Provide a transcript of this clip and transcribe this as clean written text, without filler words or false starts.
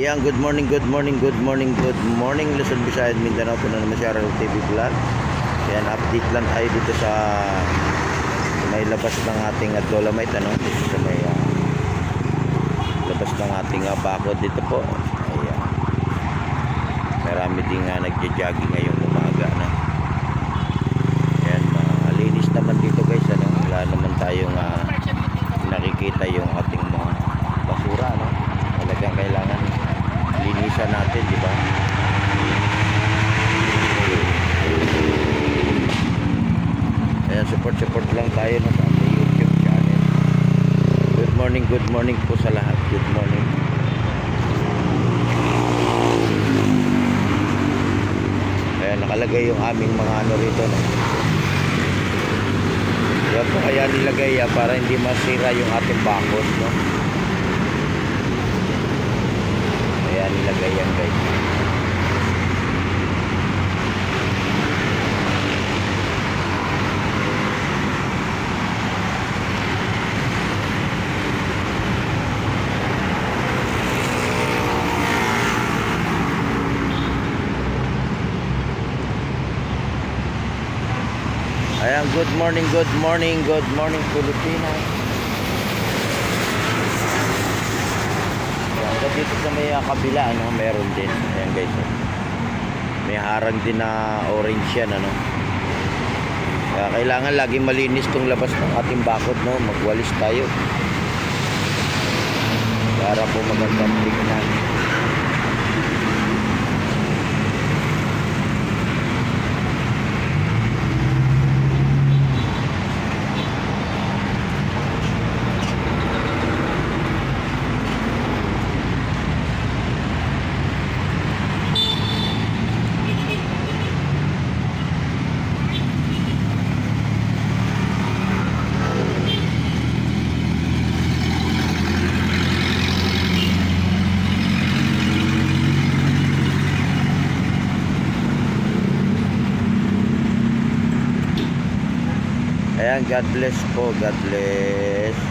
Yan, good morning, good morning, good morning, good morning Luzon, Visayas, Mindanao. Ito na naman si RL TV Vlog. Yan, update lang tayo dito sa may labas ng ating Dolomite, ano? Dito sa may labas ng ating bakod dito po. Ayan. Marami din nagja-jogging ngayong umaga, no? Yan, linis naman dito guys, ano? Wala naman tayong nakikita yung ating mga basura, no? Talagang kailangan linisan natin, di ba? Ayan, support lang tayo no, sa ating YouTube channel. Good morning po sa lahat. Good morning. Ayan, nakalagay yung aming mga ano rito, no? Yan po kaya nilagay para hindi masira yung ating bakod, no? Kaya nilagay yan guys. Ayan, good morning Pilipinas. Ayan, dito sa may kabila, ano, meron din. Ayan guys, may harang din na orange yan, ano. Kaya kailangan laging malinis tong labas ng ating bakod, no. Magwalis tayo para po magandang tingnan. Ayan, God bless po, God bless.